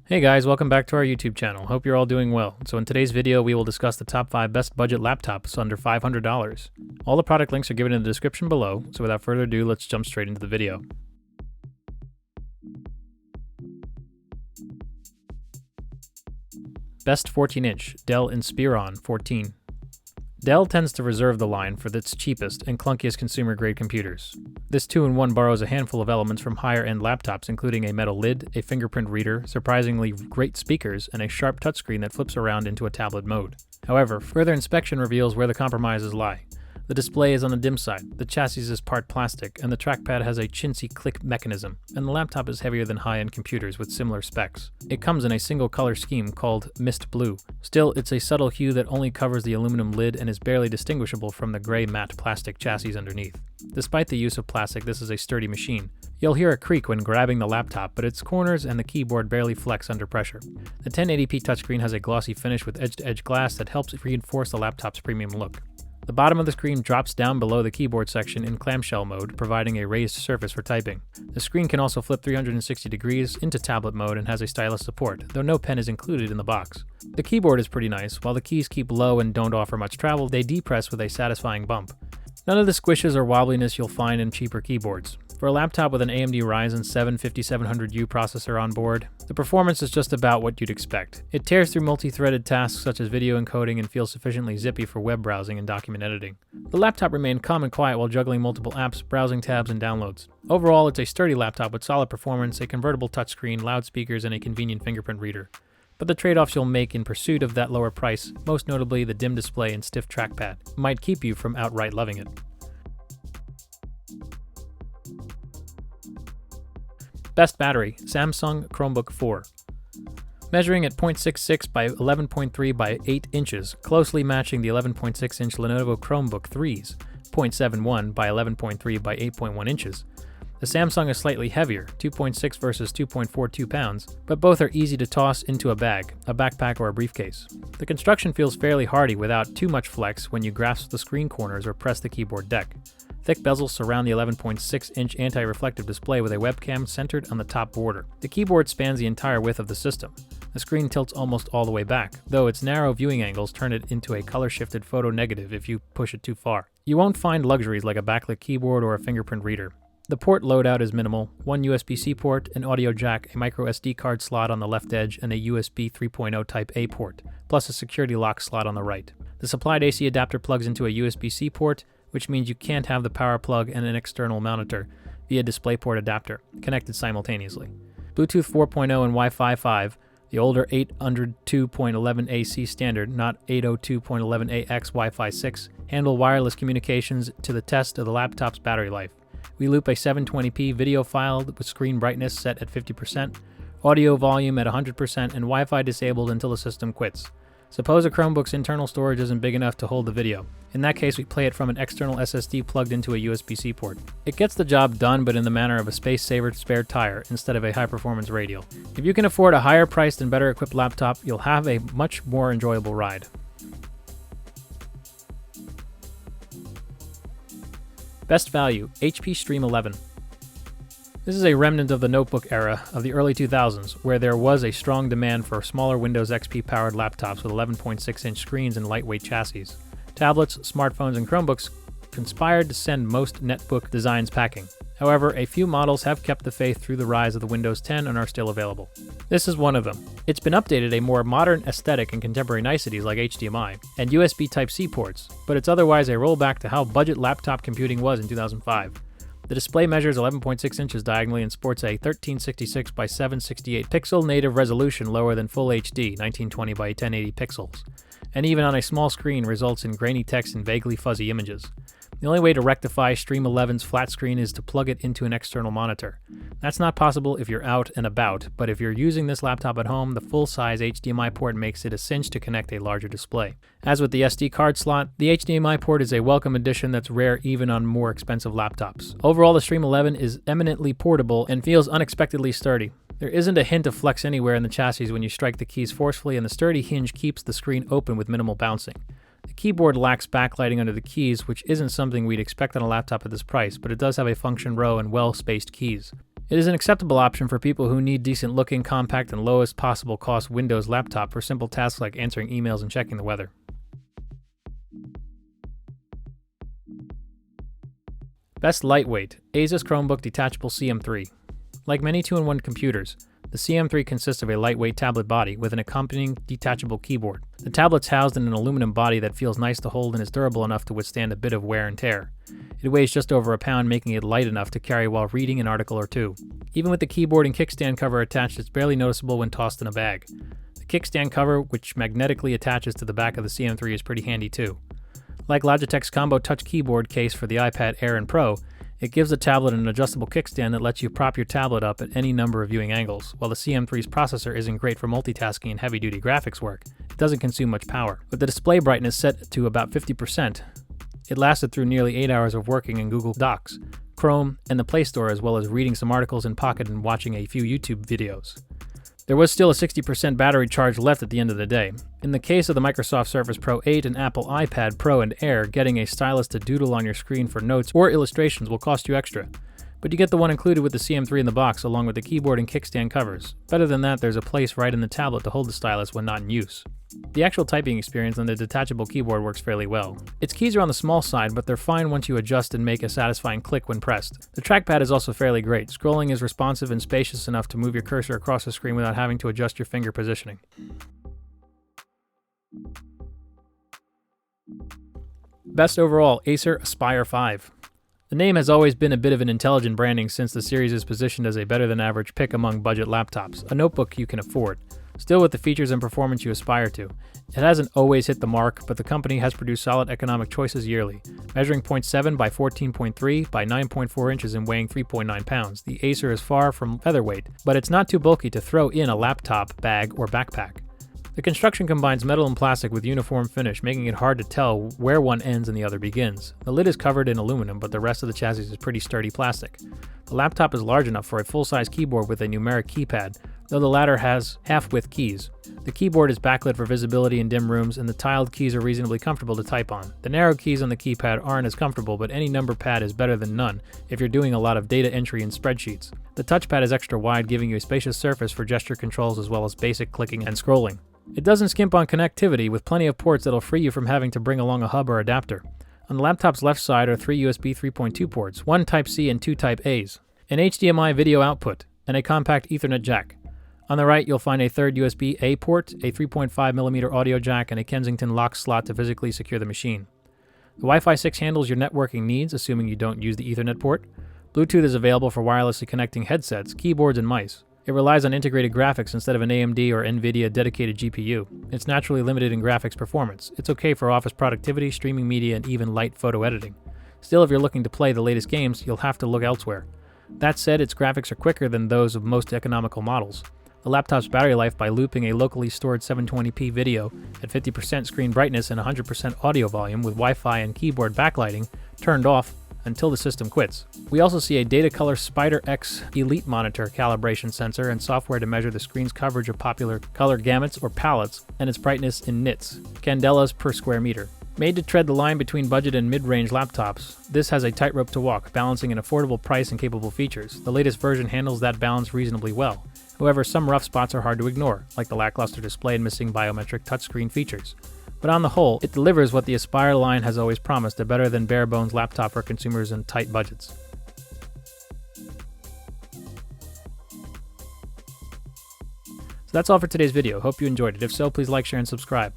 Hey guys, welcome back to our YouTube channel. Hope you're all doing well. So in today's video, we will discuss the top 5 best budget laptops under $500. All the product links are given in the description below, so without further ado, let's jump straight into the video. Best 14-inch, Dell Inspiron 14. Dell tends to reserve the line for its cheapest and clunkiest consumer-grade computers. This 2-in-1 borrows a handful of elements from higher-end laptops, including a metal lid, a fingerprint reader, surprisingly great speakers, and a sharp touchscreen that flips around into a tablet mode. However, further inspection reveals where the compromises lie. The display is on the dim side, the chassis is part plastic, and the trackpad has a chintzy click mechanism, and the laptop is heavier than high-end computers with similar specs. It comes in a single color scheme called Mist Blue. Still, it's a subtle hue that only covers the aluminum lid and is barely distinguishable from the gray matte plastic chassis underneath. Despite the use of plastic, this is a sturdy machine. You'll hear a creak when grabbing the laptop, but its corners and the keyboard barely flex under pressure. The 1080p touchscreen has a glossy finish with edge-to-edge glass that helps reinforce the laptop's premium look. The bottom of the screen drops down below the keyboard section in clamshell mode, providing a raised surface for typing. The screen can also flip 360 degrees into tablet mode and has a stylus support, though no pen is included in the box. The keyboard is pretty nice. While the keys keep low and don't offer much travel, they depress with a satisfying bump. None of the squishes or wobbliness you'll find in cheaper keyboards. For a laptop with an AMD Ryzen 7 5700U processor on board, the performance is just about what you'd expect. It tears through multi-threaded tasks such as video encoding and feels sufficiently zippy for web browsing and document editing. The laptop remained calm and quiet while juggling multiple apps, browsing tabs, and downloads. Overall, it's a sturdy laptop with solid performance, a convertible touchscreen, loudspeakers, and a convenient fingerprint reader. But the trade-offs you'll make in pursuit of that lower price, most notably the dim display and stiff trackpad, might keep you from outright loving it. Best battery, Samsung Chromebook 4. Measuring at 0.66 by 11.3 by 8 inches, closely matching the 11.6-inch Lenovo Chromebook 3's 0.71 by 11.3 by 8.1 inches. The Samsung is slightly heavier, 2.6 versus 2.42 pounds, but both are easy to toss into a bag, a backpack, or a briefcase. The construction feels fairly hardy without too much flex when you grasp the screen corners or press the keyboard deck. Thick bezels surround the 11.6-inch anti-reflective display with a webcam centered on the top border. The keyboard spans the entire width of the system. The screen tilts almost all the way back, though its narrow viewing angles turn it into a color-shifted photo negative if you push it too far. You won't find luxuries like a backlit keyboard or a fingerprint reader. The port loadout is minimal: one USB-C port, an audio jack, a microSD card slot on the left edge, and a USB 3.0 Type-A port, plus a security lock slot on the right. The supplied AC adapter plugs into a USB-C port, which means you can't have the power plug and an external monitor via DisplayPort adapter connected simultaneously. Bluetooth 4.0 and Wi-Fi 5, the older 802.11ac standard, not 802.11ax Wi-Fi 6, handle wireless communications to the test of the laptop's battery life. We loop a 720p video file with screen brightness set at 50%, audio volume at 100%, and Wi-Fi disabled until the system quits. Suppose a Chromebook's internal storage isn't big enough to hold the video. In that case, we play it from an external SSD plugged into a USB-C port. It gets the job done, but in the manner of a space-saver spare tire instead of a high-performance radial. If you can afford a higher-priced and better-equipped laptop, you'll have a much more enjoyable ride. Best value, HP Stream 11. This is a remnant of the notebook era of the early 2000s, where there was a strong demand for smaller Windows XP-powered laptops with 11.6-inch screens and lightweight chassis. Tablets, smartphones, and Chromebooks conspired to send most netbook designs packing. However, a few models have kept the faith through the rise of the Windows 10 and are still available. This is one of them. It's been updated a more modern aesthetic and contemporary niceties like HDMI and USB Type-C ports, but it's otherwise a rollback to how budget laptop computing was in 2005. The display measures 11.6 inches diagonally and sports a 1366 by 768 pixel native resolution lower than Full HD 1920 by 1080 pixels, and even on a small screen results in grainy text and vaguely fuzzy images. The only way to rectify Stream 11's flat screen is to plug it into an external monitor. That's not possible if you're out and about, but if you're using this laptop at home, the full-size HDMI port makes it a cinch to connect a larger display. As with the SD card slot, the HDMI port is a welcome addition that's rare even on more expensive laptops. Overall, the Stream 11 is eminently portable and feels unexpectedly sturdy. There isn't a hint of flex anywhere in the chassis when you strike the keys forcefully, and the sturdy hinge keeps the screen open with minimal bouncing. The keyboard lacks backlighting under the keys, which isn't something we'd expect on a laptop at this price, but it does have a function row and well-spaced keys. It is an acceptable option for people who need decent looking, compact, and lowest possible cost Windows laptop for simple tasks like answering emails and checking the weather. Best lightweight, Asus Chromebook Detachable CM3. Like many 2-in-1 computers, the CM3 consists of a lightweight tablet body with an accompanying detachable keyboard. The tablet's housed in an aluminum body that feels nice to hold and is durable enough to withstand a bit of wear and tear. It weighs just over a pound, making it light enough to carry while reading an article or two. Even with the keyboard and kickstand cover attached, it's barely noticeable when tossed in a bag. The kickstand cover, which magnetically attaches to the back of the CM3, is pretty handy too. Like Logitech's combo touch keyboard case for the iPad Air and Pro, it gives the tablet an adjustable kickstand that lets you prop your tablet up at any number of viewing angles. While the CM3's processor isn't great for multitasking and heavy-duty graphics work, it doesn't consume much power. With the display brightness set to about 50%, it lasted through nearly 8 hours of working in Google Docs, Chrome, and the Play Store, as well as reading some articles in Pocket and watching a few YouTube videos. There was still a 60% battery charge left at the end of the day. In the case of the Microsoft Surface Pro 8 and Apple iPad Pro and Air, getting a stylus to doodle on your screen for notes or illustrations will cost you extra. But you get the one included with the CM3 in the box along with the keyboard and kickstand covers. Better than that, there's a place right in the tablet to hold the stylus when not in use. The actual typing experience on the detachable keyboard works fairly well. Its keys are on the small side, but they're fine once you adjust and make a satisfying click when pressed. The trackpad is also fairly great. Scrolling is responsive and spacious enough to move your cursor across the screen without having to adjust your finger positioning. Best overall, Acer Aspire 5. The name has always been a bit of an intelligent branding since the series is positioned as a better-than-average pick among budget laptops, a notebook you can afford. Still with the features and performance you aspire to. It hasn't always hit the mark, but the company has produced solid economic choices yearly. Measuring 0.7 by 14.3 by 9.4 inches and weighing 3.9 pounds, the Acer is far from featherweight, but it's not too bulky to throw in a laptop, bag, or backpack. The construction combines metal and plastic with uniform finish, making it hard to tell where one ends and the other begins. The lid is covered in aluminum, but the rest of the chassis is pretty sturdy plastic. The laptop is large enough for a full-size keyboard with a numeric keypad, though the latter has half-width keys. The keyboard is backlit for visibility in dim rooms, and the tiled keys are reasonably comfortable to type on. The narrow keys on the keypad aren't as comfortable, but any number pad is better than none if you're doing a lot of data entry in spreadsheets. The touchpad is extra wide, giving you a spacious surface for gesture controls as well as basic clicking and scrolling. It doesn't skimp on connectivity, with plenty of ports that'll free you from having to bring along a hub or adapter. On the laptop's left side are 3 USB 3.2 ports, 1 Type-C and 2 Type-A's, an HDMI video output, and a compact Ethernet jack. On the right, you'll find a third USB-A port, a 3.5mm audio jack, and a Kensington lock slot to physically secure the machine. The Wi-Fi 6 handles your networking needs, assuming you don't use the Ethernet port. Bluetooth is available for wirelessly connecting headsets, keyboards, and mice. It relies on integrated graphics instead of an AMD or NVIDIA dedicated GPU. It's naturally limited in graphics performance. It's okay for office productivity, streaming media, and even light photo editing. Still, if you're looking to play the latest games, you'll have to look elsewhere. That said, its graphics are quicker than those of most economical models. The laptop's battery life, by looping a locally stored 720p video at 50% screen brightness and 100% audio volume with Wi-Fi and keyboard backlighting, turned off until the system quits. We also see a Datacolor Spider X Elite monitor calibration sensor and software to measure the screen's coverage of popular color gamuts or palettes and its brightness in nits, candelas per square meter. Made to tread the line between budget and mid-range laptops, this has a tightrope to walk, balancing an affordable price and capable features. The latest version handles that balance reasonably well. However, some rough spots are hard to ignore, like the lackluster display and missing biometric touchscreen features. But on the whole, it delivers what the Aspire line has always promised, a better than bare-bones laptop for consumers in tight budgets. So that's all for today's video. Hope you enjoyed it. If so, please like, share, and subscribe.